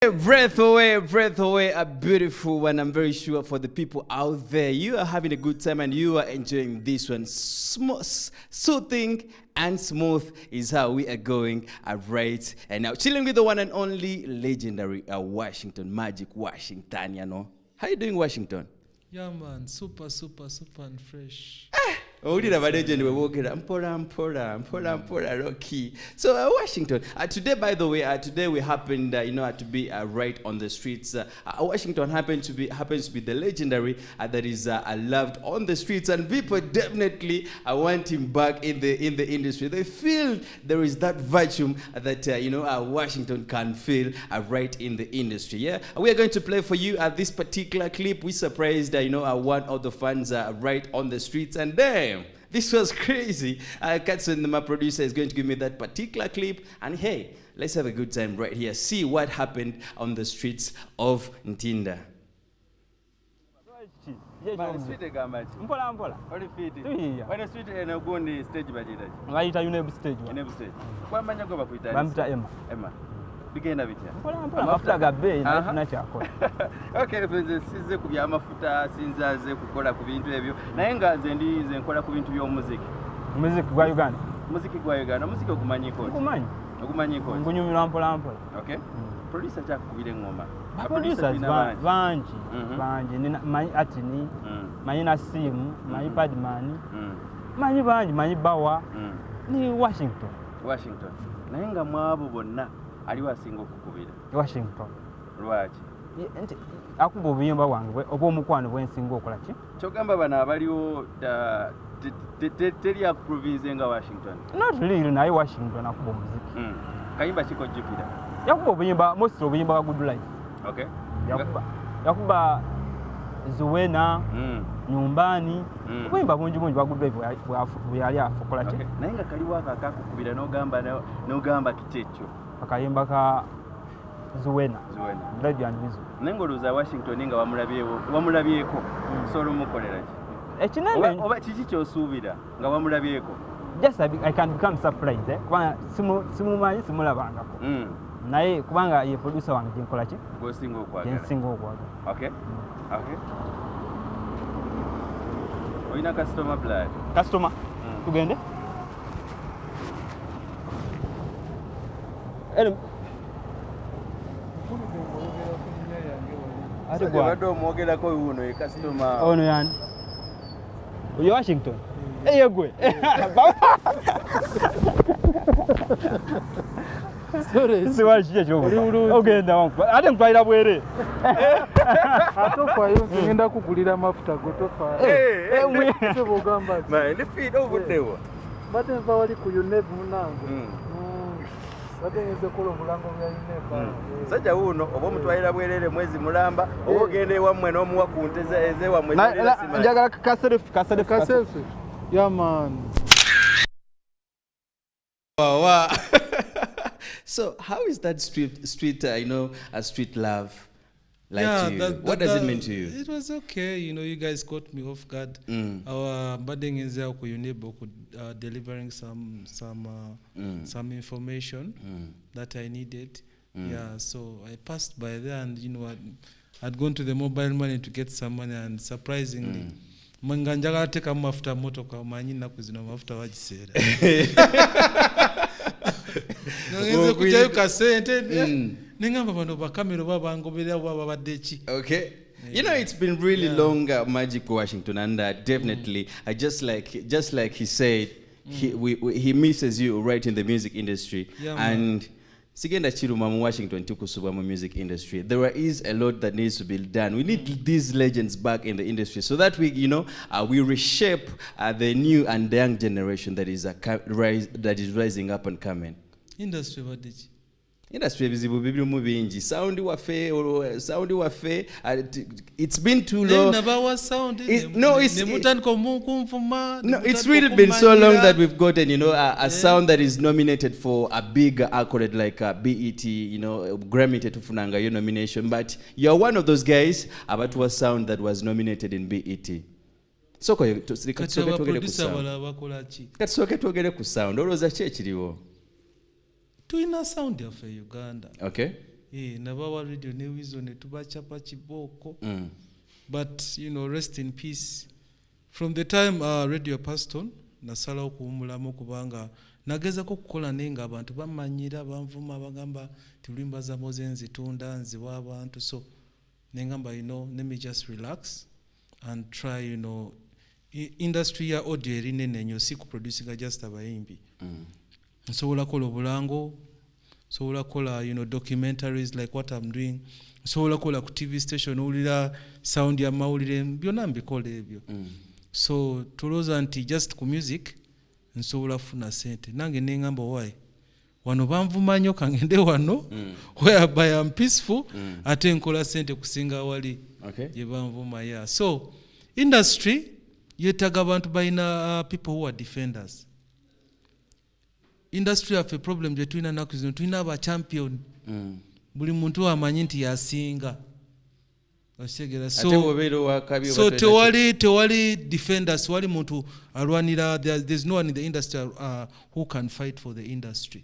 Breath away, a beautiful one. I'm very sure for the people out there, you are having a good time and you are enjoying this one. Soothing and smooth is how we are going, right? And now chilling with the one and only legendary Washington, Magic Washington, you know. How you doing, Washington? Yeah, man, super and fresh. Oh, did have a legend we walk it. Rocky. So Washington, today, by the way, today we happened, to be right on the streets. Washington happens to be the legendary that is loved on the streets, and people definitely want him back in the industry. They feel there is that virtue that Washington can feel right in the industry. Yeah, we are going to play for you this particular clip. We surprised one of the fans right on the streets, and then. This was crazy. Katsun, my producer, is going to give me that particular clip. And hey, let's have a good time right here. See what happened on the streets of Ntinda. Bigenda bitya amafuta gabe na chako okay size ku bya amafuta sinzaze kukola ku bintu ebyo naye nga nze ndize nkola ku bintu by'omuziki gwa Uganda muziki ogumanyiko ogumanyiko ngunyumira mpola okay producer chakubire ngoma producers banji manyi atini manyi na simu manyi padman manyi banji manyi bawa ni Washington naye nga mwabo bonna aliwa singo kukubira Washington lwaki akubo buyimba wange oba omukwano bwensinga okola ki kyogamba bana abaliwo teri approve nga Washington not really naye Washington akubo muziki kayimba kiko jukira yakubo buyimba most obuyimba wa good life okay yakuba zuwena nyumbani obuyimba bungi bwa good life buyali afukola ki naye nga kaliwo akakukubira n'ogamba kikyekyo akayimba ka zuwena radio and music nengoluza Washington nga wamulabyeko solo mukolera ki ekinene oba kiki kyosuubira nga wamulabyeko just I can become surprised kubanga simumanyi simulabangako naye kubanga ye producer wange jinkola ki gosinga okwagala okay oyina customer tugende ono yani uyo Washington yegwe sorry siwaje cyo ogenda wangu ate mtwaira bwere atofa yo ngenda kugulira amafuta gotofa mwe bogamba man the feed over there bate mva wali ku UNEP munango batengeze kolo mulango bya UNEP sajja uno obo mutwaira bwerere mwezi mulamba obo gende wamwe n'omuwa kunteza eze wamwe njagala kaself yeah man wow. So how is that street a street love like to you? What does it mean to you? It was okay, you guys caught me off guard. Our budding is there ku UNEP delivering some information that I needed. Yeah, so I passed by there and I'd gone to the mobile money to get some money, and surprisingly manganjaga teka mafuta moto kwa manyi naku zino mafuta wagisera ngenze kujayo kasente ningamba bano bakamero babangobera babadechi okay. It's been really long, Magic Washington, and definitely, just like he said, he misses you right in the music industry, and sigenda chiruma mu Washington tukusuba mu music industry. There is a lot that needs to be done. We need these legends back in the industry so that we, we reshape the new and young generation that is rising up and coming. Industry what did you? Industry bizibu bibiri mu bingi sound wafe it's been too long. It's really been so long that we've gotten a sound that is nominated for a big accolade like BET, Grammy tetufunanga nomination, but you're one of those guys about a sound that was nominated in BET. So katsoke ku sound olowooza ki ekiriwo Tuina sound of Uganda. Okay. nabawa radio ne wizo ne tubachapa kiboko. But rest in peace. From the time radio passed on, nasala okuwumulamu kubanga nagezako okukola naye nga abantu bamanyira banvuma bagamba tulwimba za moze nzitunda nziwa abantu, so nengamba let me just relax and try industry ya audio erinene nnyo si kuproducinga just abayimbi. Nsobola kola obulango, nsobola kola documentaries like what I'm doing, nsobola kola ku TV station owulira sound ya mawulire byonna mbikola ebyo. So tulowooza nti just ku music nsobola funa sente, nange nengamba why wano banvuma nnyo kangende wano whereby I'm peaceful ate nkola sente kusinga wali gye banvuma. So industry yetaga abantu balina people who are defenders. Industry have a problem gye tulina naku zino, tulina aba champion. Buli muntu amanyi nti yasinga. So tewali defenders, wali muntu alwanira. There's no one in the industry who can fight for the industry.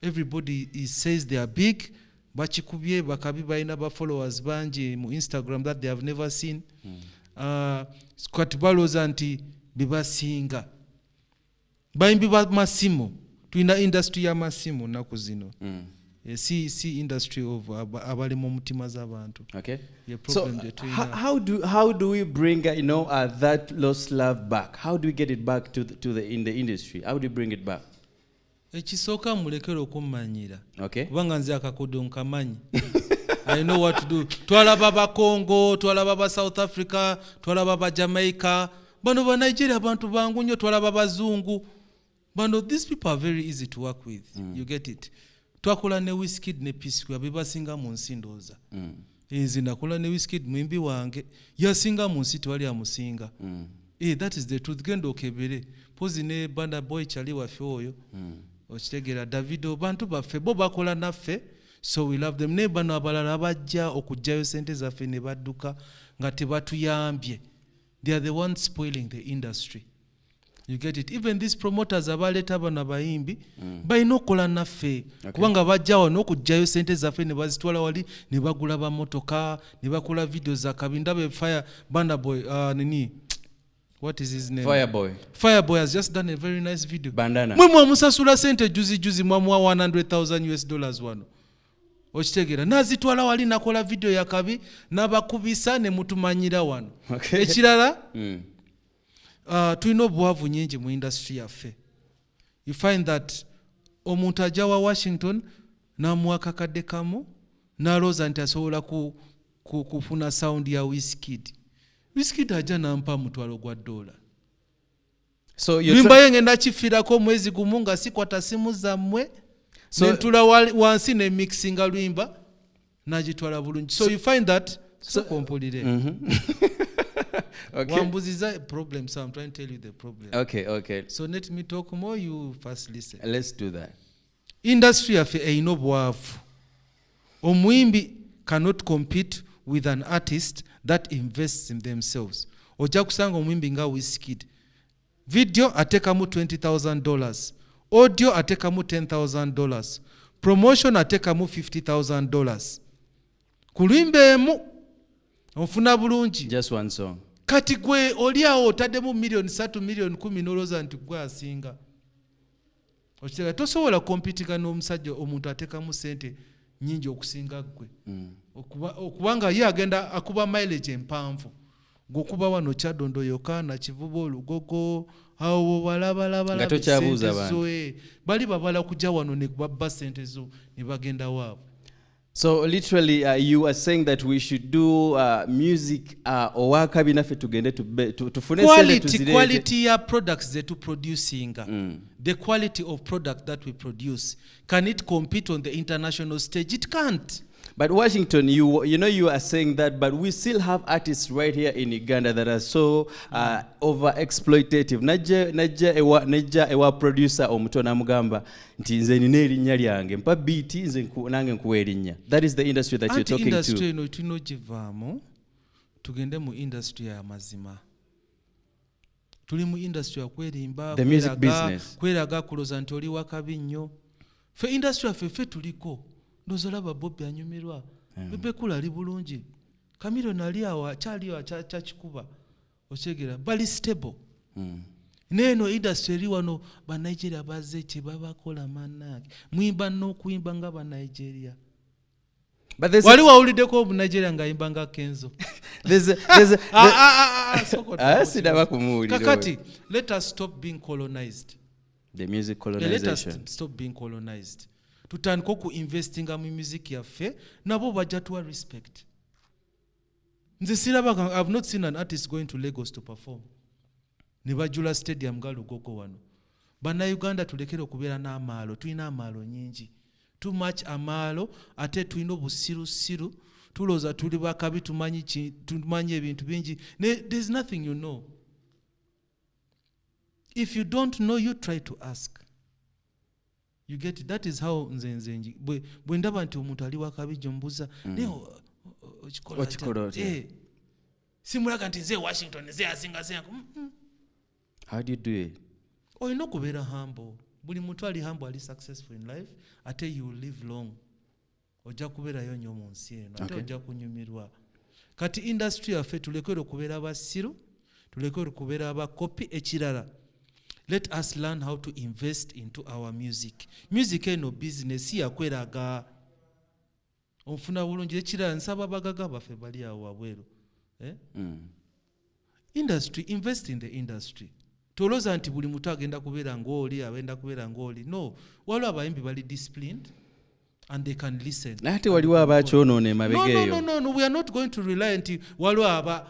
Everybody says they are big. Bachikubye bakabi balina ba followers banji mu Instagram that they have never seen. Squat baloza nti bibasinga. Bayimbi ba masimo. Tuina industry ya masimo naku zino. See industry of abali mu mutima z'abantu. Okay. So how do we bring that lost love back? How do we get it back in the industry? How do we bring it back? Ekisooka mulekera okummanyira. Okay. Kubanga nze akakodo nkamanyi. I know what to do. Twalaba ba Congo, twalaba ba South Africa, twalaba ba Jamaica, bano ba Nigeria abantu bangu nnyo, twalaba bazungu. Bano these people are very easy to work with. You get it. Twakola ne Wizkid ne P-Square bebasinga mu nsi ndooza. Nze nakola ne Wizkid mwimbi wange yasinga mu nsi twali amusinga. That is the truth. Genda okebere. Pozi ne Banda Boy chali waffe oyo. Okitegera Davido bantu baffe bo bakola naffe, so we love them. Ne bano abalala bajja okujjayo sente zaffe ne badduka nga tebatuyambye. They are the ones spoiling the industry. You get it? Even these promoters abaleta bana bayimbi balina okukola naffe kubanga bajja wano okujjayo sente zaffe ne bazitwala wali ne bagula ba motoka ne bakola video za kabinda be Fire Banda Boy what is his name? Fireboy has just done a very nice video. Bandana. Mwe mwamusasula sente juzi mwamuwa $100,000 wano. Okitegera nazitwala wali nakola video ya kabi nabakubisa ne mutumanyira wano. Ekirala tulina obwavu nyingi mu industry yaffe. You find that omuntu ajja wa Washington namuwa kakadde kamu nalooza nti asobola kufuna sound ya Wizkid. Wizkid ajja nampa $1,000. So lwimba ye ngenda kifirako omwezi gumu nga sikwata simu zammwe nentula wansi ne mixinga lwimba nagitwala bulungi. So you find that kompulire. Okay. Wambuziza problem, so I'm trying to tell you the problem. Okay. So let me talk more, you first listen. Let's do that. Industry yaffe eyina obwavu. Omwimbi cannot compete with an artist that invests in themselves. Ojja kusanga omwimbi nga Wizkid. Video atekamu $20,000. Audio atekamu $10,000. Promotion atekamu $50,000. Kulwimba emu ofuna bulungi. Just one song. Kati gwe oliawo otaddemu million 3 million 10 noloza nti gwe asinga. Okitega tosobola kompitika n'omusajja omuntu atekamu sente nyingi okusinga gwe. Okubanga ye agenda akuba mileage empanvu. Gokuba wano Kyadondo Yokana Kivubo Olugogo awo balaba bali babala kujja wano ne kubba sente zo ne bagenda waabo. So literally you are saying that we should do music owaka binafe tugende tufune sente tuzirete. Quality ya products zetu producing. The quality of product that we produce, can it compete on the international stage? It can't. But Washington, you are saying that, but we still have artists right here in Uganda that are so over-exploitative. Najja ewa producer omutona mugamba nti nze nina erinnya lyange mpa beat nze nange nkuwa erinnya. That is the industry that you're talking to. Industry eno tulina ogivaamu tugende mu industry ya mazima. Tuli mu industry ya kwerimba, the music business. Kweraga kuloza nti oli wakabi nnyo. Fe industry yaffe tuliko. ndozolaba Bobby anyumirwa Bebe Cool ali bulungi Camilo nali awa kyali kyakikuba okyegera bali stable neno industry eri wano ba Nigeria bazze kye babakola manake mwimba n'okuyimba nga ba Nigeria wali wawuliddeko mu Nigeria ng'ayimba nga Kenzo kakati let us stop being colonized the music colonization let us stop being colonized tutandika ku investinga mu music yaffe nabo bajja tuwa respect nze siraba I've not seen an artist going to Lagos to perform ne bajula stadium nga Lugogo wano Bannayuganda tulekere okubeera n'amaalo tulina amaalo nyingi too much amaalo ate tulina obusirusiru tulooza tuli bakabi tumanyi ebintu bingi there's nothing you know. If you don't know, you try to ask. You get it? That is how nzenzenji bwe ndaba nti omuntu ali wakabi jombuza leo okikola simulaga nti nze Washington nze asinga how do you do it? Olina okubeera humble. Buli muntu ali humble ali successful in life ate you will live long. Ojja kubeerayo nnyo mu nsi eno ate ojja kunyumirwa. Kati industry yaffe tulekere okubeera abasiru tulekere okubeera abakopi ekirala. Let us learn how to invest into our music. Music eno business yakweraga. Onfuna bulungi ekirala nsaba bagaga baffe bali awo wabweru. Industry, invest in the industry. Toloza nti buli muntu agenda kubeera ng'oli abenda kubeera ng'oli. No, waliwo abayimbi bali disciplined and they can listen. Nate waliwo abakyonoona emabega eyo. No, we are not going to rely nti waliwo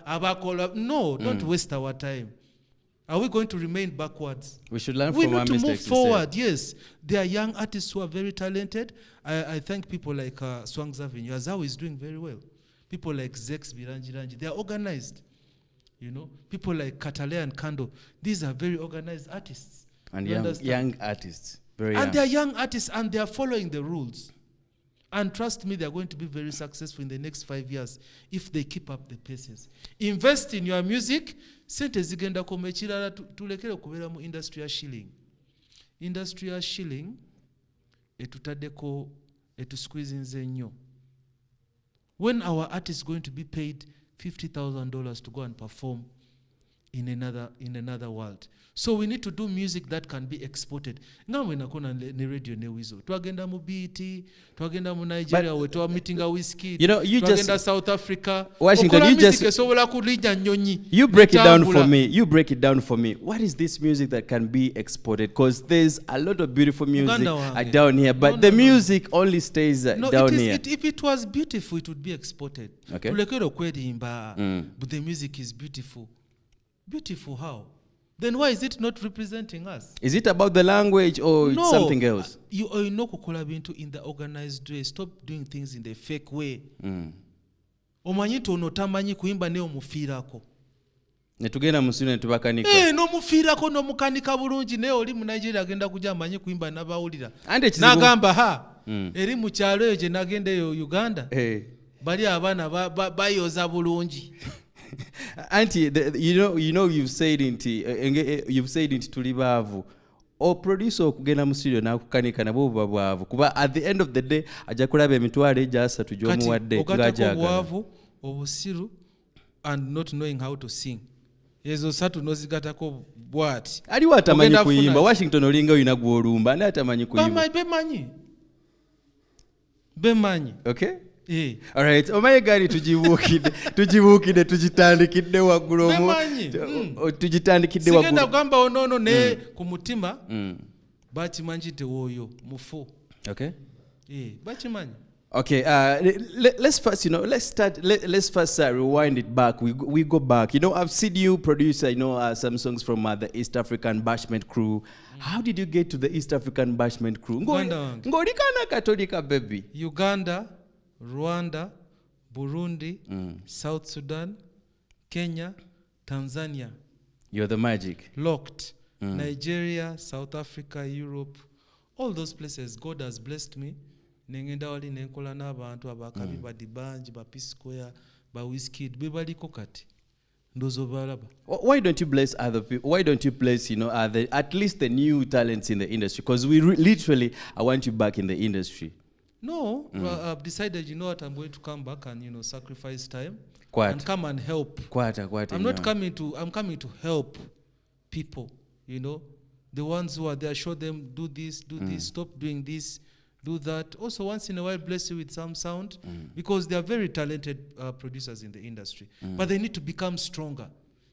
abakola. No, don't waste our time. Are we going to remain backwards? We should learn from our mistakes. We need to move forward, yes. There are young artists who are very talented. I thank people like Swangs Avenue. Azao is doing very well. People like Zex Biranjiranji, they are organized. You know, people like Katale and Kando, these are very organized artists. And young artists, very young. And they are young artists and they are following the rules. And trust me, they are going to be very successful in the next 5 years if they keep up the paces. Invest in your music. Sente zigenda koma ekirala tulekere okubeera mu industry ya shilling. Industry ya shilling etutaddeko etusqueezinze nnyo. When our artist is going to be paid $50,000 to go and perform in another world. So we need to do music that can be exported. Ngamwe nakona ne radio ne wizo. Twagenda mu BT, twagenda mu Nigeria, we twa meeting a whiskey. You know, you twagenda just South Africa. Washington, you just you break it down for me. You break it down for me. What is this music that can be exported? Because there's a lot of beautiful music down here, but the music only stays down here. If it was beautiful, it would be exported. Okay. But the music is beautiful. Beautiful how? Then why is it not representing us? Is it about the language or it's something else? You know kukola bintu in the organized way. Stop doing things in the fake way. Omanyi tono tamanyi kuimba ne omufiirako. Ne tugenda musino ne tubakanika. No mufiirako no mukanika bulungi ne oli mu Nigeria agenda kuja amanyi kuimba nabawulira. Nagamba eri mu kyalo eyo gye nagenda eyo Uganda. Bali abaana bayoza bulungi. Auntie, you've said into tuli baavu. O producer okugenda mu studio nakukanika nabo bwavu. Kuba at the end of the day ajja kulaba emitwalo egyasatu gy'omuwadde ng'ajagala. Obwavu, obusiru and not knowing how to sing. Ezo satu nozigatako bwati. Aliwo atamanyi kuyimba. Washington olinga oyina gw'olumba ani atamanyi kuyimba. Bemanyi. Okay? All right. Omaye gari tujibukide tujitandikidde waggulu tujitandikidde waggulu. Sigenda kugamba onono ne ku mutima bakimanyi nti woyo mufu. Okay. Bakimanyi. Okay, let's first, let's first rewind it back. We go back. I've seen you produce, some songs from the East African Bashment crew. How did you get to the East African Bashment crew? Ngolikana Katolika, baby. Uganda, Rwanda, Burundi, South Sudan, Kenya, Tanzania. You're the magic. Locked. Nigeria, South Africa, Europe, all those places. God has blessed me. Nengenda wali nenkola n'abantu abakabi badibanji ba Peace Square ba Wizkid bebaliko kati ndozo balaba. Why don't you bless other people? Why don't you bless at least the new talents in the industry? Because we literally I want you back in the industry. No, I've decided, you know what, I'm going to come back and, you know, sacrifice time and come and help. I'm coming to help people, you know, the ones who are there, show them, do this, stop doing this, do that. Also, once in a while, bless you with some sound, because they are very talented producers in the industry. But they need to become stronger.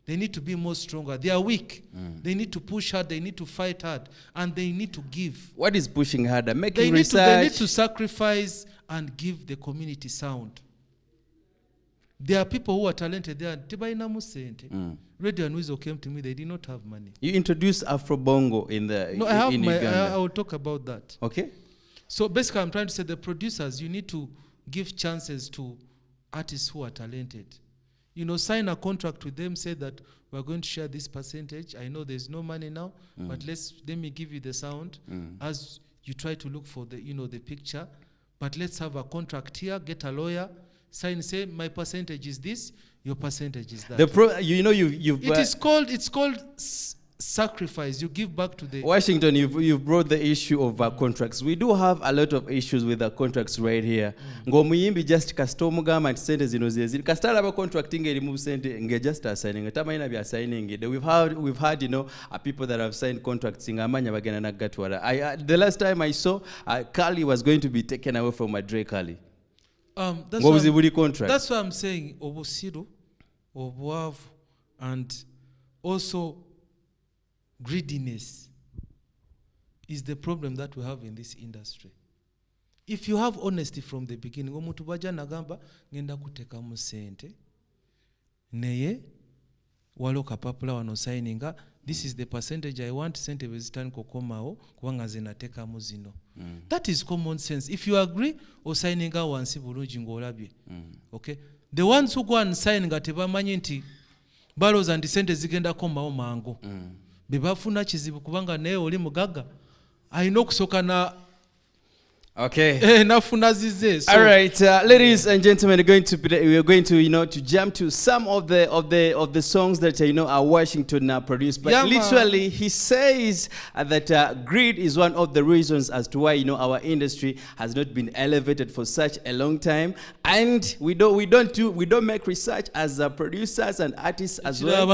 They need to be more stronger. They are weak. They need to push hard. They need to fight hard. And they need to give. What is pushing harder? Making research? They need to sacrifice and give the community sound. There are people who are talented. They are Radio and Weasel came to me. They did not have money. You introduced Afrodungo in the No, I will talk about that. Okay. So basically, I'm trying to say the producers, you need to give chances to artists who are talented. You know, sign a contract with them, say that we're going to share this percentage. I know there's no money now, but let me give you the sound as you try to look for the, you know, the picture. But let's have a contract here, get a lawyer, sign, say my percentage is this, your percentage is that. It's called sacrifice. You give back to the Washington. You've brought the issue of contracts. We do have a lot of issues with the contracts right here. Ngomuyimbi just custom gama sente zino zezi. Kastala ba contracting remove sente nge just assigning. Tama ina bi assigning. We've had you know people that have signed contracts ngamanya bagena na gatwara. The last time I saw Kali was going to be taken away from Madre Kali. That's why I'm saying obosiro, obuavu, and also greediness is the problem that we have in this industry. If you have honesty from the beginning, omuntu baja nagamba ngenda kuteka mu sente neye walo kapapula wano signinga, this is the percentage I want, sente bezitani kokomao kubanga zinateka mu zino. That is common sense. If you agree or signinga wansi bulungi ngolabye. Okay, the ones who go and sign nga tebamanyi nti balos and sente zigenda komao mango. Bebafuna kizibu kubanga naye oli mugaga alina okusoka na okay. Nafuna zize. All right, ladies and gentlemen, we are going to you know to jump to some of the songs that you know are Washington produced. But literally, he says that greed is one of the reasons as to why you know our industry has not been elevated for such a long time, and we don't make research as producers and artists as well.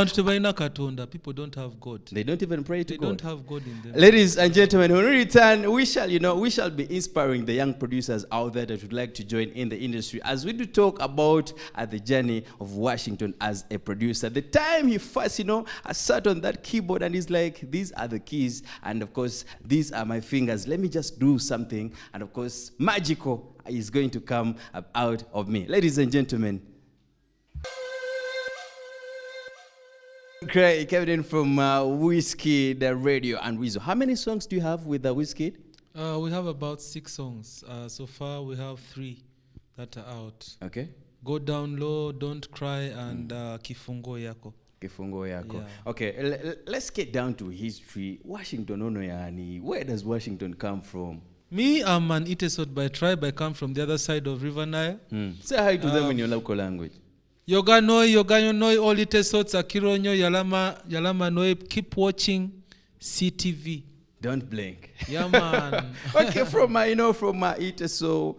People don't have God. They don't even pray to God. They don't have God in them. Ladies and gentlemen, when we return, we shall be inspiring the young producers out there that would like to join in the industry as we do talk about the journey of Washington as a producer. The time he first, you know, sat on that keyboard and he's like, these are the keys, and of course, these are my fingers. Let me just do something, and of course, magical is going to come out of me. Ladies and gentlemen, Craig, coming in from Whiskey, the Radio and Weasel. How many songs do you have with the Whiskey? We have about 6 songs. So far, we have 3 that are out. Okay. Go Down Low, Don't Cry, and Kifungo Yako. Kifungo Yako. Yeah. Okay, let's get down to history. Washington Onoyani, where does Washington come from? Me, I'm an Itesot by tribe. I come from the other side of River Nile. Say hi to them in your local language. Yoga Noi, all Itesots, Akironyo, Yalama Noi. Keep watching SEETV. Don't blink. Yeah, man. Okay, from Iteso,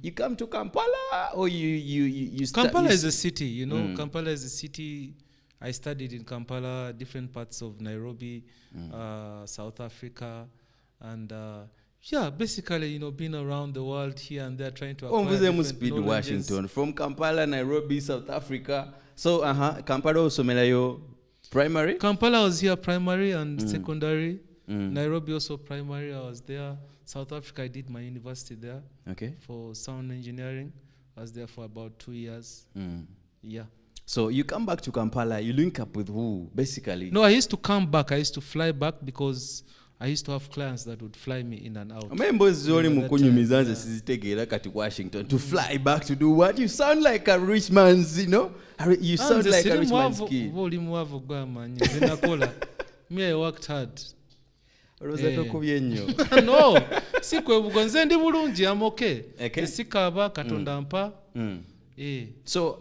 you come to Kampala, or you Kampala is a city, you know. Kampala is a city. I studied in Kampala, different parts of Nairobi, South Africa, and yeah, basically, you know, being around the world here and there, trying to acquire different knowledges. Washington, from Kampala, Nairobi, South Africa. So, Kampala also melayo primary? Kampala was here primary and secondary. Nairobi also primary, I was there. South Africa, I did my university there. Okay. For sound engineering. I was there for about 2 years. Yeah. So you come back to Kampala, you link up with who, basically? No, I used to come back. I used to fly back because I used to have clients that would fly me in and out. Washington to fly back to do what? You sound like a rich man's, you know? You sound like a rich man's kid. Me, I worked hard. No, sikwebugonze ndi bulungi, I'm okay. Sikaba katonda mpa. So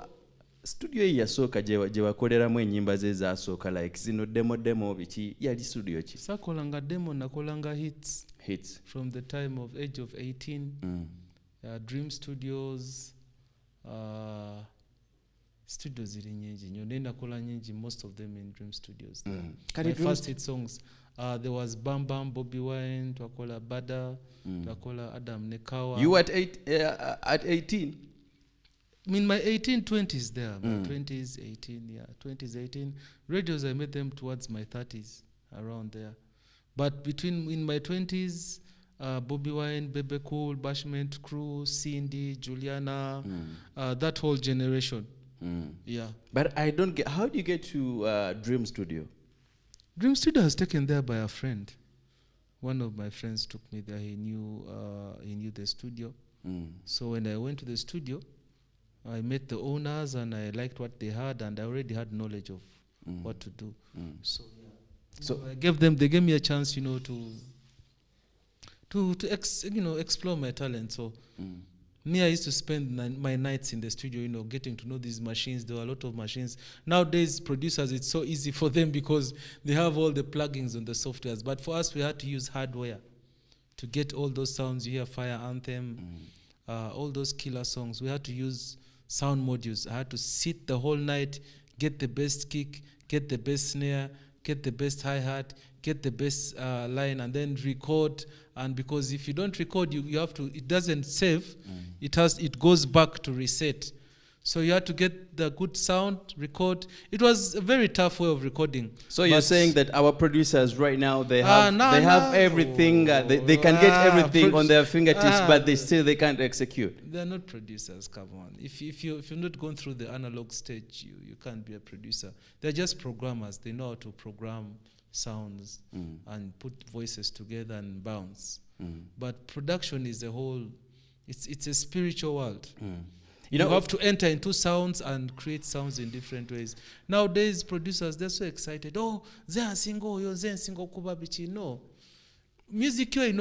studio yasooka gye wakoleramu ennyimba ze zasooka like zino demo biki yali studio ki? Sakolanga demo, nakolanga hits hits from the time of age of 18. Dream Studios, studios ziri nyingi nyo nenda kola nyingi, most of them in Dream Studios. My first hit songs, there was Bam Bam, Bobby Wine, twakola Bada, twakola Adam Nekawa. You at 18? In my 20s there, my 20s, 18, yeah, 20s, 18. Radios, I made them towards my 30s, around there. But in my 20s, Bobby Wine, Bebe Cool, Bashment Crew, Cindy, Juliana, that whole generation. Yeah. But I don't get, how do you get to Dream Studio? Dream Studio was taken there by a friend. One of my friends took me there. He knew the studio. So when I went to the studio, I met the owners and I liked what they had, and I already had knowledge of what to do. So I gave them. They gave me a chance, to explore my talent. So me, I used to spend my nights in the studio, getting to know these machines. There were a lot of machines. Nowadays, producers, it's so easy for them because they have all the plugins on the softwares. But for us, we had to use hardware to get all those sounds. You hear Fire Anthem, all those killer songs. We had to use sound modules. I had to sit the whole night, get the best kick, get the best snare, get the best hi-hat, get the best line, and then record. And because if you don't record, you have to, it doesn't save. It goes back to reset. So you had to get the good sound, record. It was a very tough way of recording. So you're saying that our producers right now, they have everything, they can get everything on their fingertips, but they can't execute. They're not producers, come on. If you're not going through the analog stage, you can't be a producer. They're just programmers. They know how to program sounds and put voices together and bounce. But production is a whole, it's a spiritual world. You have to enter into sounds and create sounds in different ways. Nowadays, producers, they're so excited. Oh, they're single, kubabichi. No. Music is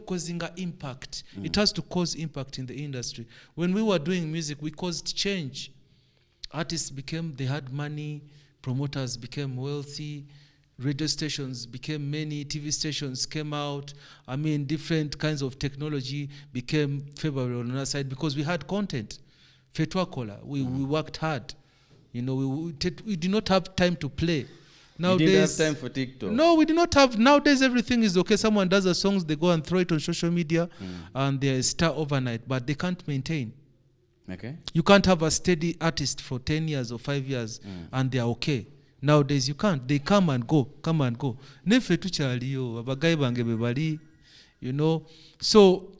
causing an impact. It has to cause impact in the industry. When we were doing music, we caused change. Artists they had money, promoters became wealthy, radio stations became many, TV stations came out. I mean, different kinds of technology became favorable on our side because we had content. Fetwakola, we worked hard. We did not have time to play. Nowadays, we didn't have time for TikTok. No, we did not have. Nowadays, everything is okay. Someone does a song, they go and throw it on social media, and they're a star overnight, but they can't maintain. Okay. You can't have a steady artist for 10 years or 5 years, and they're okay. Nowadays, you can't. They come and go. Nefe tuchaliyo, abagai bange bebali, So,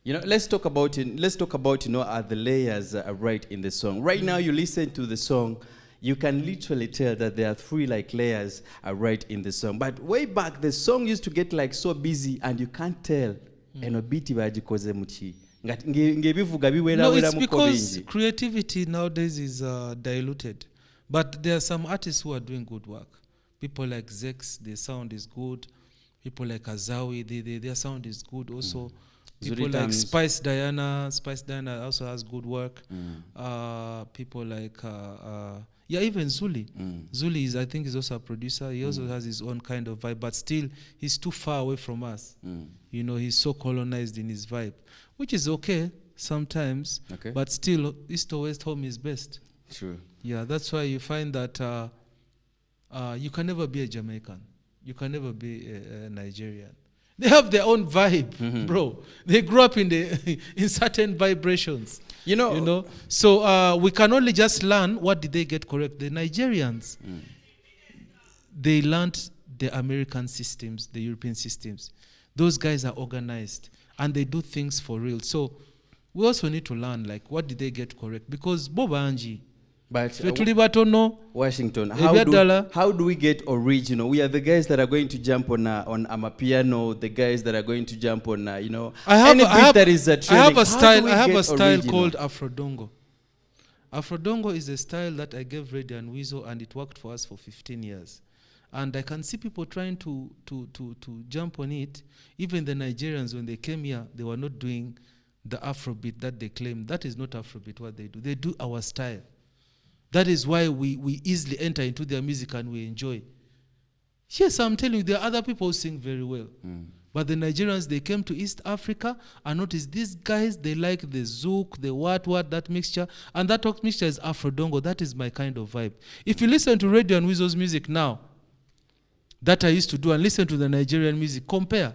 let's talk about the layers right in the song. Right now, you listen to the song, you can literally tell that there are 3 layers right in the song. But way back, the song used to get so busy, and you can't tell. No, it's because creativity nowadays is diluted. But there are some artists who are doing good work. People like Zex, their sound is good. People like Azawi, their sound is good also. People like Spice Diana also has good work. People like, even Zuli. Zuli I think is also a producer. He also has his own kind of vibe, but still he's too far away from us. He's so colonized in his vibe, which is okay sometimes, but still East or West home is best. True. Yeah, that's why you find that you can never be a Jamaican. You can never be a Nigerian. They have their own vibe, bro. They grew up in certain vibrations. So we can only just learn what did they get correct. The Nigerians, they learned the American systems, the European systems. Those guys are organized and they do things for real. So we also need to learn what did they get correct, because Boba Anji. But Washington, how do we get original? We are the guys that are going to jump on Amapiano, the guys that are going to jump on I have a style called Afrodungo. Afrodungo is a style that I gave Reddy and Weasel, and it worked for us for 15 years. And I can see people trying to jump on it. Even the Nigerians, when they came here, they were not doing the Afrobeat that they claim. That is not Afrobeat what they do. They do our style. That is why we easily enter into their music and we enjoy. Yes, I'm telling you, there are other people who sing very well. But the Nigerians, they came to East Africa and noticed these guys, they like the zouk, the what, that mixture. And that mixture is Afrodongo. That is my kind of vibe. If you listen to Radio and Weasel's music now, that I used to do, and listen to the Nigerian music, compare.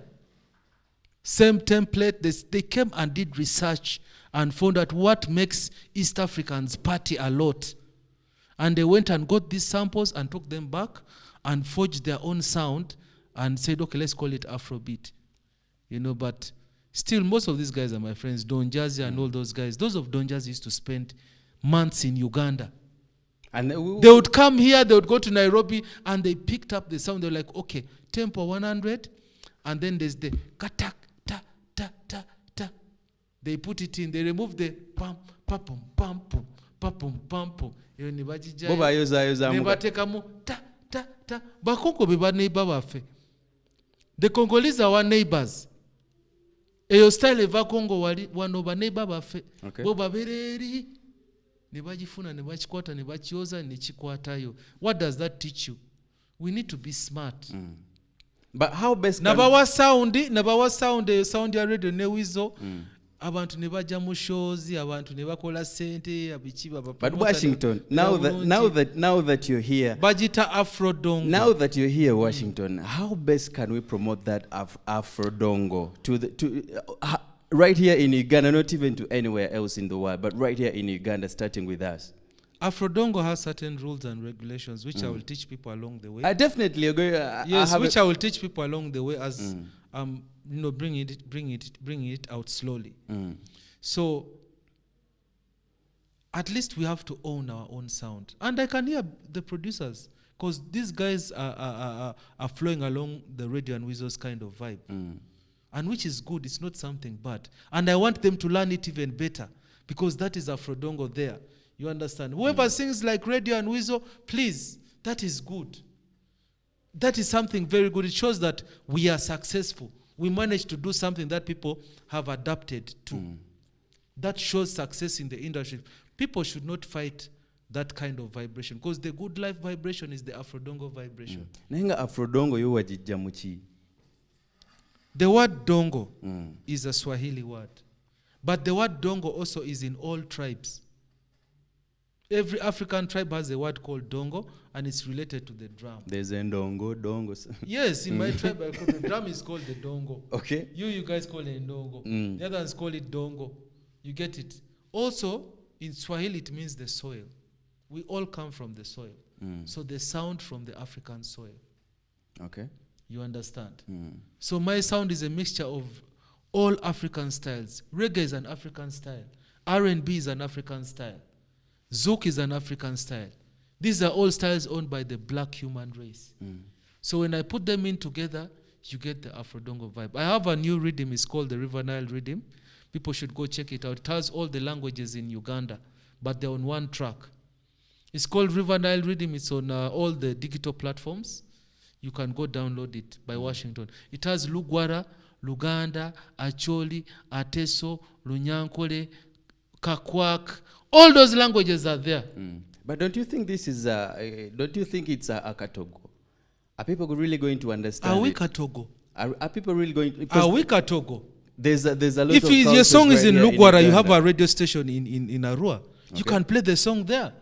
Same template, they came and did research and found out what makes East Africans party a lot. And they went and got these samples and took them back and forged their own sound and said, okay, let's call it Afrobeat. You know, but still, most of these guys are my friends. Don Jazzy and all those guys. Those of Don Jazzy used to spend months in Uganda. And they would come here, they would go to Nairobi, and they picked up the sound. They're like, okay, tempo 100, and then there's the katak, ta, ta, ta, ta. They put it in, they remove the pam, pam, pam, pam, pam, pam, pam. Nebatekamu ta, ta, ta. Bakongo beba neighbor bafe. The Congolese are our neighbors. Eyo style eva Congo wali wanoba neighbor bafe. Bo babereri. Nebajifuna nebachikwata nebachioza nechikwatayo. What does that teach you? We need to be smart. But how best nabawa sound ya radio newizo. Abantu nebaja mu shows, abantu nebakola sente, abichiba bapa. But Washington, now that you're here, Bajita Afrodongo. Now that you're here, Washington, how best can we promote that Afrodongo right here in Uganda, not even to anywhere else in the world, but right here in Uganda, starting with us? Afrodongo has certain rules and regulations which I will teach people along the way. I definitely agree. Yes, which I will teach people along the way as you know, bring it out slowly. So at least we have to own our own sound. And I can hear the producers, because these guys are flowing along the Radio and Weasel's kind of vibe. And which is good, it's not something bad. And I want them to learn it even better, because that is Afrodongo there. You understand? Whoever sings like Radio and Weasel, please, that is good. That is something very good. It shows that we are successful. We managed to do something that people have adapted to. That shows success in the industry. People should not fight that kind of vibration, because the good life vibration is the Afrodongo vibration. Nenga Afrodongo yo wajijja muki? The word dongo is a Swahili word. But the word dongo also is in all tribes. Every African tribe has a word called dongo, and it's related to the drum. There's a dongo. Yes, in my tribe, the drum is called the dongo. Okay. You guys call it dongo. The others call it dongo. You get it? Also, in Swahili, it means the soil. We all come from the soil. So the sound from the African soil. Okay. You understand? So my sound is a mixture of all African styles. Reggae is an African style. R&B is an African style. Zouk is an African style. These are all styles owned by the black human race. So when I put them in together, you get the Afrodongo vibe. I have a new rhythm. It's called the River Nile rhythm. People should go check it out. It has all the languages in Uganda, but they're on one track. It's called River Nile rhythm. It's on all the digital platforms. You can go download it by Washington. It has Lugwara, Luganda, Acholi, Ateso, Lunyankole, Kakwak. All those languages are there. But don't you think this is don't you think it's a Katogo? Are people really going to understand? Are we Katogo? Are people really going to? Are we Katogo? There's a lot if of your song is in Lugwara, you have a radio station in Arua. Okay. You can play the song there.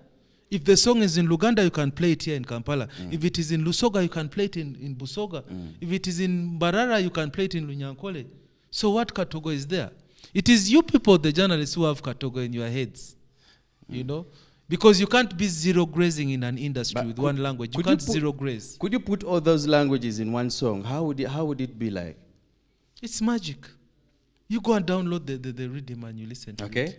If the song is in Luganda, you can play it here in Kampala. If it is in Lusoga, you can play it in Busoga. If it is in Barara, you can play it in Lunyankole. So what Katogo is there? It is you people, the journalists, who have Katogo in your heads. You know? Because you can't be zero grazing in an industry with one language. You can't zero graze. Could you put all those languages in one song? How would it be like? It's magic. You go and download the rhythm and you listen to it. Okay.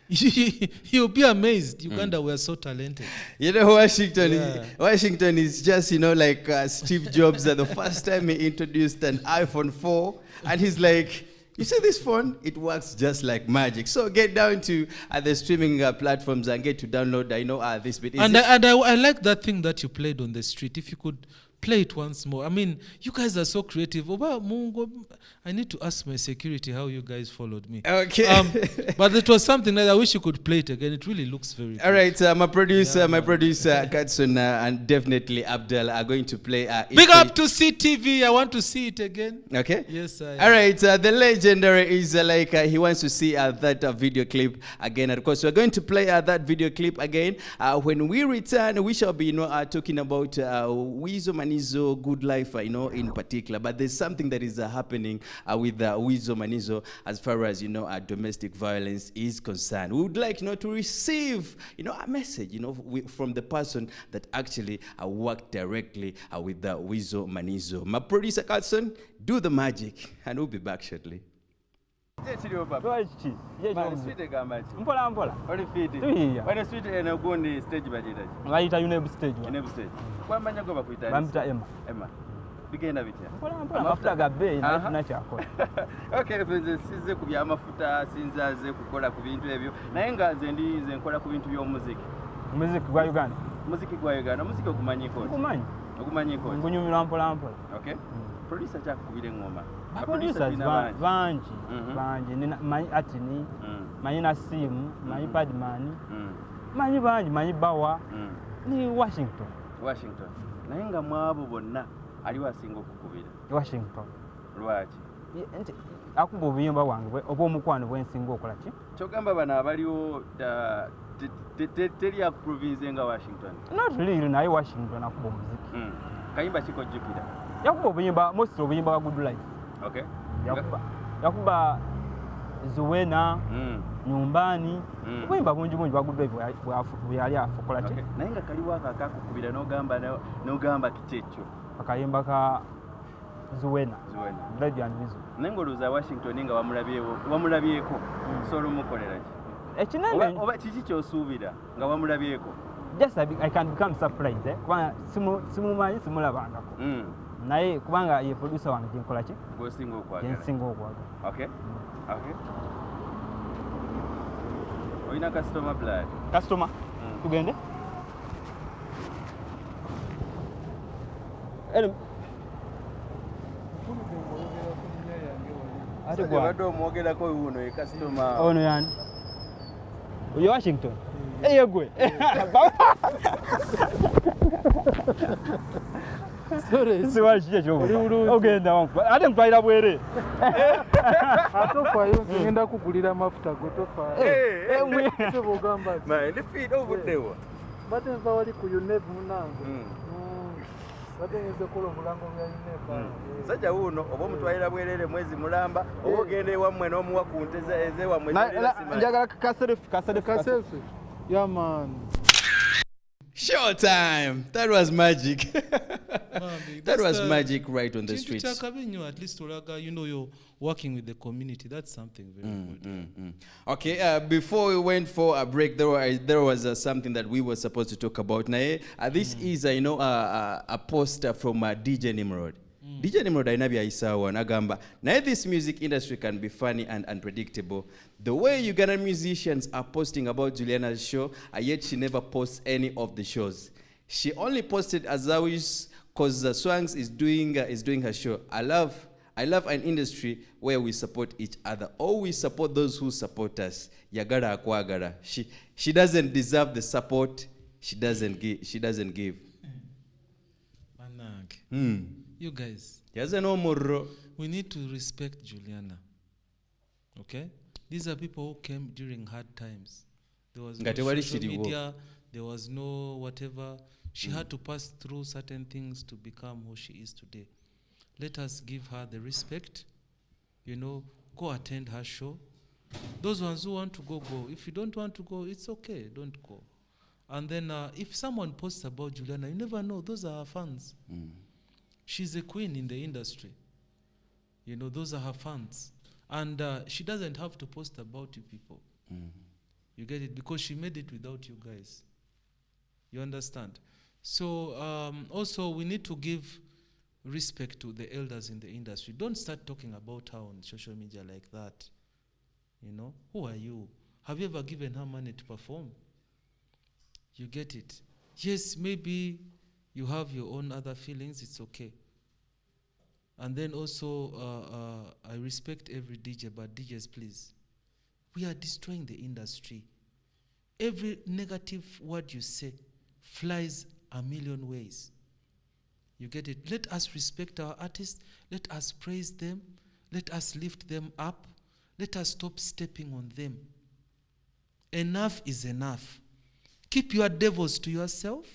You'll be amazed. Uganda were so talented. You know, Washington is just, you know, like Steve Jobs. The first time he introduced an iPhone 4, and he's like, you see this phone? It works just like magic. So get down to the streaming platforms and get to download, this bit. I like that thing that you played on the street. If you could play it once more. I mean, you guys are so creative. Oba Mungo, I need to ask my security how you guys followed me. Okay. But it was something that I wish you could play it again. It really looks very good. All right, my producer, Katsun, and definitely Abdel are going to play. Big up to SEETV. I want to see it again. Okay. Yes, I am. All right, the legendary is he wants to see that video clip again. Of course, we're going to play that video clip again. When we return, we shall be, talking about Wizo Manizo, Good Life, in particular. But there's something that is happening with Wizo Manizo as far as, domestic violence is concerned. We would like, to receive, a message, from the person that actually worked directly with the Wizo Manizo. My producer, Carlson, do the magic, and we'll be back shortly. Bigenda bitya amafuta gabbe okay penze size ku byamafuta sinzaze kukola ku bintu ebyo naye nga nze nkola ku bintu by'omuziki gwa Uganda muziki ogumanyiko ngunyumira mpola okay producer kyakubira engoma producers bangi manyi Atini manyi Nasimu manyi Padman manyi bangi manyi Bawa ni Washington naye nga mwabo bonna aliwo asinga okukubira Washington lwaki akuba obuyimba bwange oba omukwano bwensinga okola ki kyogamba bano abaliwo teri akuprovince nga Washington not really naye Washington akuba omuziki kayimba kikojjukira yakuba obuyimba mostly obuyimba bwa Good Life okay yakuba Zuwena nyumbani obuyimba bungi bwa Good Life bweyali afukola ki naye nga kaliwo akakukubira n'ogamba kikyekyo akayimba ka Zuwena Blood and Wizo nengoluza Washington nga wamulabyeko solo mukolera ki ekinene oba kiki kyosuubira nga wamulabyeko just I can become surprised kubanga simumanyi simulabangako naye kubanga ye producer wange jinkola ki gwosinga okwagala okay oyina customer tugende ate gwa omwogerako wuno ye customer ono yani oyo Washington eyegwe sorry siwa kije kyo ogenda wangu ate mpayira bwere atofa yo ngenda kugulira mafuta gotofa mwe tebogamba ma ndi feed obuddewa batenza wali ku UNEP munange batenze kolo mulango bya UNEP sajja wuno oba omutwalira bwerere mwezi mulamba oba ogenda ewammwe n'omuwa ku nteza ezewa mwezi njagala kaselfi yeah man. Showtime! That was magic. Mami, that was magic right on the streets. At least you're working with the community. That's something very good. Okay, before we went for a break, there was something that we were supposed to talk about. This is a poster from DJ Nimrod. DJ Nimrod Dynavia isawa nagamba. Now this music industry can be funny and unpredictable. The way Ugandan musicians are posting about Juliana's show, yet she never posts any of the shows. She only posted Azawi's because Swangs is doing her show. I love an industry where we support each other. Or we support those who support us. Yagara akwagara. She doesn't deserve the support. She doesn't give. Manag. You guys, we need to respect Juliana. Okay? These are people who came during hard times. There was no social media, there was no whatever. She had to pass through certain things to become who she is today. Let us give her the respect. Go attend her show. Those ones who want to go, go. If you don't want to go, it's okay, don't go. And then if someone posts about Juliana, you never know, those are her fans. She's a queen in the industry. Those are her fans. And she doesn't have to post about you people. You get it? Because she made it without you guys. You understand? So also we need to give respect to the elders in the industry. Don't start talking about her on social media like that. Who are you? Have you ever given her money to perform? You get it? Yes, maybe you have your own other feelings, it's okay. And then also, I respect every DJ, but DJs, please. We are destroying the industry. Every negative word you say flies a million ways. You get it? Let us respect our artists. Let us praise them. Let us lift them up. Let us stop stepping on them. Enough is enough. Keep your devils to yourself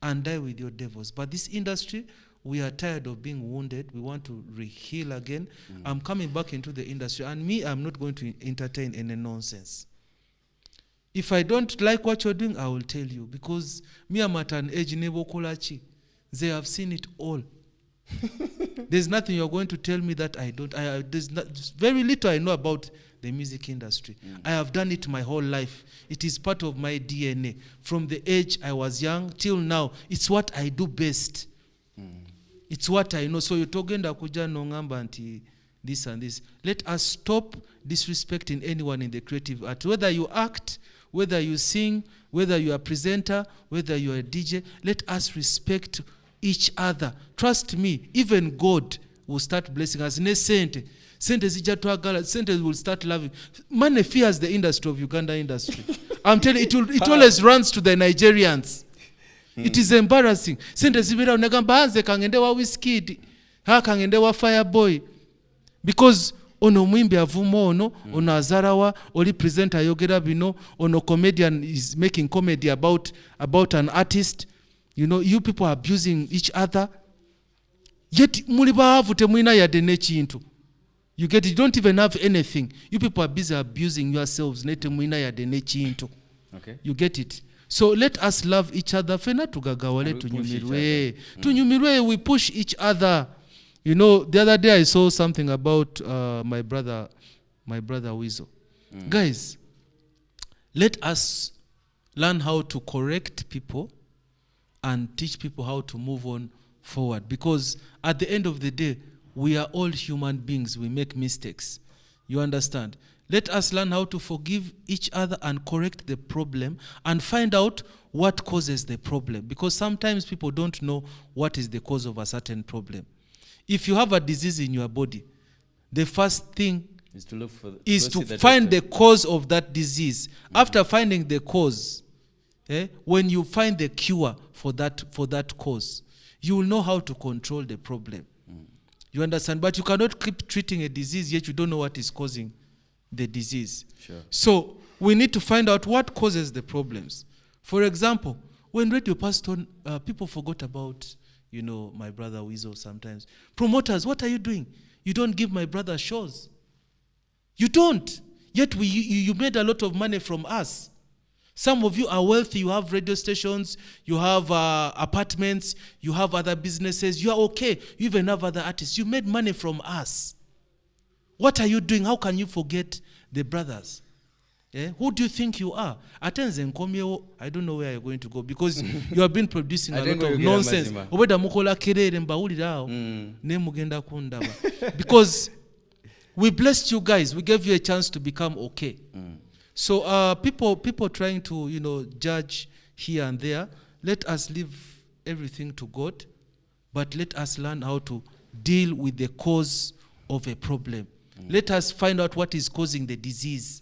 and die with your devils. But this industry, we are tired of being wounded. We want to heal again. I'm coming back into the industry. And me, I'm not going to entertain any nonsense. If I don't like what you're doing, I will tell you. Because me, I'm at an age, they have seen it all. There's nothing you're going to tell me that I don't. There's very little I know about the music industry. I have done it my whole life. It is part of my DNA. From the age I was young till now, it's what I do best. It's what I know. So you're talking kuja nongamba anti this and this. Let us stop disrespecting anyone in the creative art. Whether you act, whether you sing, whether you are a presenter, whether you are a DJ, let us respect each other. Trust me, even God will start blessing us. Sente will start loving. Money fears the industry of Uganda industry. I'm telling you, it always runs to the Nigerians. It is embarrassing. Sente zibira unagamba hanze kangende wa Wizkid, kangende wa Fireboy. Because ono mwimbi avumo ono azarawa, oli presenter ayogera bino, ono comedian is making comedy about an artist. You know, you people are abusing each other. Yet muli baavu temwina yade nechintu. You get it? You don't even have anything. You people are busy abusing yourselves. Netemwina yade nechintu. Okay. You get it? So let us love each other. Fena tugagawale tunyumirwe. Tunyumirwe, we push each other. You know, the other day I saw something about my brother Weasel. Guys, let us learn how to correct people and teach people how to move on forward. Because at the end of the day, we are all human beings. We make mistakes. You understand? Let us learn how to forgive each other and correct the problem and find out what causes the problem. Because sometimes people don't know what is the cause of a certain problem. If you have a disease in your body, the first thing is to find the cause of that disease. After finding the cause, when you find the cure for that cause, you will know how to control the problem. You understand? But you cannot keep treating a disease yet you don't know what is causing the disease. Sure. So we need to find out what causes the problems. For example, when radio passed on, people forgot about, you know, my brother Weasel sometimes. Promoters, what are you doing? You don't give my brother shows. You don't. Yet you made a lot of money from us. Some of you are wealthy, you have radio stations, you have apartments, you have other businesses, you are okay. You even have other artists. You made money from us. What are you doing? How can you forget the brothers? Who do you think you are? I don't know where you're going to go because you have been producing a lot of nonsense. Because we blessed you guys. We gave you a chance to become okay. So people trying to, you know, judge here and there, let us leave everything to God, but let us learn how to deal with the cause of a problem. Let us find out what is causing the disease.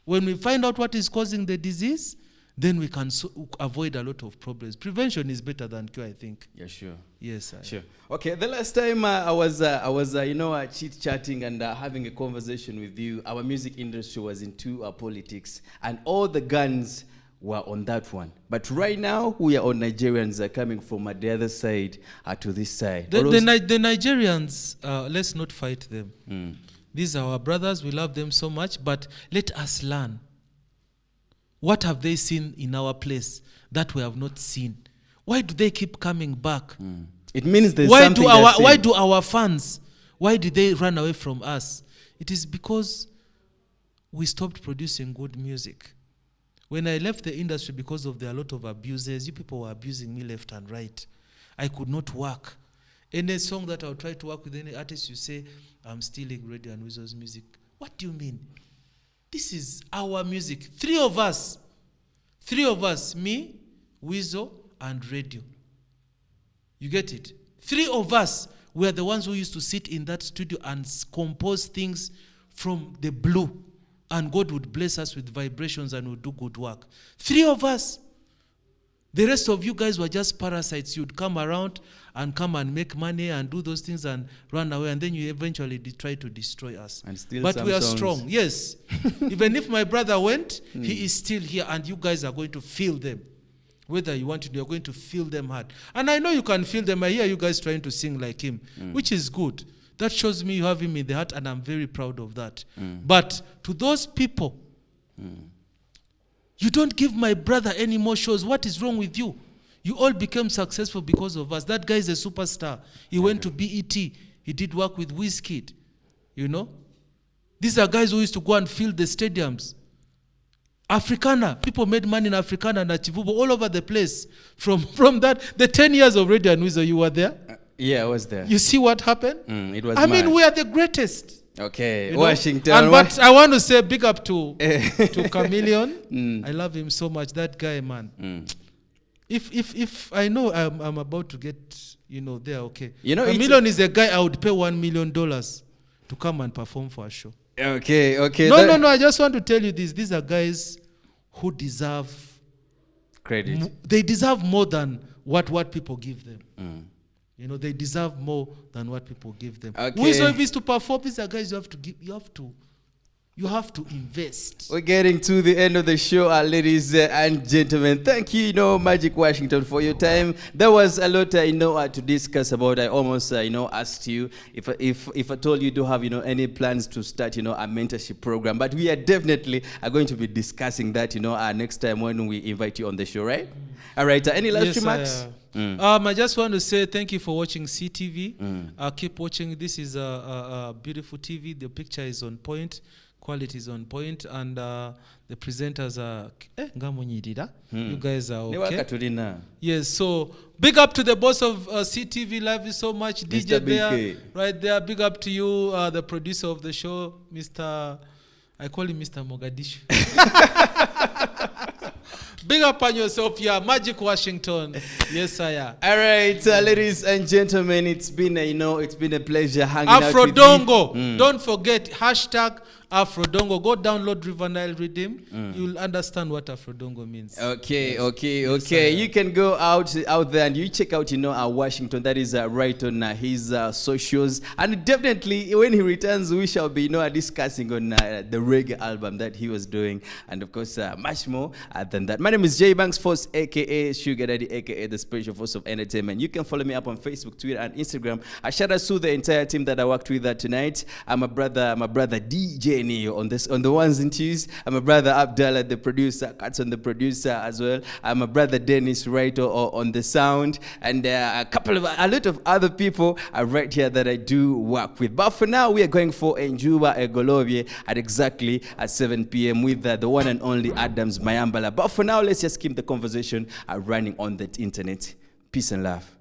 When we find out what is causing the disease, then we can avoid a lot of problems. Prevention is better than cure, I think. Yeah, sure. Yes, sure. Okay, the last time I was you know, chit-chatting and having a conversation with you, our music industry was into politics, and all the guns were on that one. But right now, we are on Nigerians coming from the other side to this side. The Nigerians, let's not fight them. These are our brothers. We love them so much, but let us learn. What have they seen in our place that we have not seen? Why do they keep coming back? It means there's something why do our fans, why did they run away from us? It is because we stopped producing good music. When I left the industry because of a lot of abuses, you people were abusing me left and right. I could not work. Any song that I would try to work with any artist, you say, I'm stealing Radio and Weasel's music. What do you mean? This is our music. Three of us, me, Weasel, and Radio. You get it? 3 of us were the ones who used to sit in that studio and compose things from the blue. And God would bless us with vibrations and would do good work. 3 of us. The rest of you guys were just parasites. You'd come around and come and make money and do those things and run away. And then you eventually try to destroy us. And still but we are songs. strong. Yes. Even if my brother went, he is still here. And you guys are going to feel them. Whether you want to, you're going to feel them hard. And I know you can feel them. I hear you guys trying to sing like him, which is good. That shows me you have him in the heart, and I'm very proud of that. But to those people, you don't give my brother any more shows. What is wrong with you? You all became successful because of us. That guy is a superstar. He went to BET. He did work with Wizkid. You know? These are guys who used to go and fill the stadiums. Africana. People made money in Africana and Chivubo all over the place. From that, the 10 years of Radio and Weasel, you were there? Yeah, I was there. You see what happened? It was I mean, we are the greatest. Okay, You know? Washington. But I want to say big up to Chameleon. I love him so much. That guy, man. If I know I'm about to get, there, okay. Chameleon is a guy I would pay $1 million to come and perform for a show. Okay. No. I just want to tell you this. These are guys who deserve credit. They deserve more than what people give them. They deserve more than what people give them. Okay. Whoever is to perform, these are guys you have to invest. We're getting to the end of the show, ladies and gentlemen. Thank you, Magic Washington, for your time. There was a lot, to discuss about. I almost, asked you if at all you do have, any plans to start, a mentorship program. But we are definitely going to be discussing that, next time when we invite you on the show, right? All right. Any last remarks? I just want to say thank you for watching SEETV. Keep watching. This is a beautiful TV. The picture is on point. Quality is on point, and the presenters are you guys are okay. Yes, so big up to the boss of SEETV. Love you so much, DJ Bear, right there. Big up to you, the producer of the show, Mr. I call him Mr. Mogadishu. Big up on yourself, yeah. Magic Washington. Yes, I am. All right, ladies and gentlemen, it's been a pleasure hanging out with you. Afrodungo. Don't forget #Afrodungo. Go download River Nile Redeem. You'll understand what Afrodungo means. Okay. You can go out there and you check out, Washington. That is right on his socials. And definitely, when he returns, we shall be, discussing on the reggae album that he was doing, and of course, much more than that. My name is J Banks Force, aka Sugar Daddy, aka the Spiritual Force of Entertainment. You can follow me up on Facebook, Twitter, and Instagram. I shout out to the entire team that I worked with tonight. I'm my brother DJ Neo on the ones and twos. I'm my brother Abdallah, the producer, Katz on the producer as well. I'm my brother Dennis right on the sound, and a lot of other people are right here that I do work with. But for now, we are going for Njuba Egolovie at exactly at 7 p.m. with the one and only Adams Mayambala. But for now, let's just keep the conversation running on the internet. Peace and love.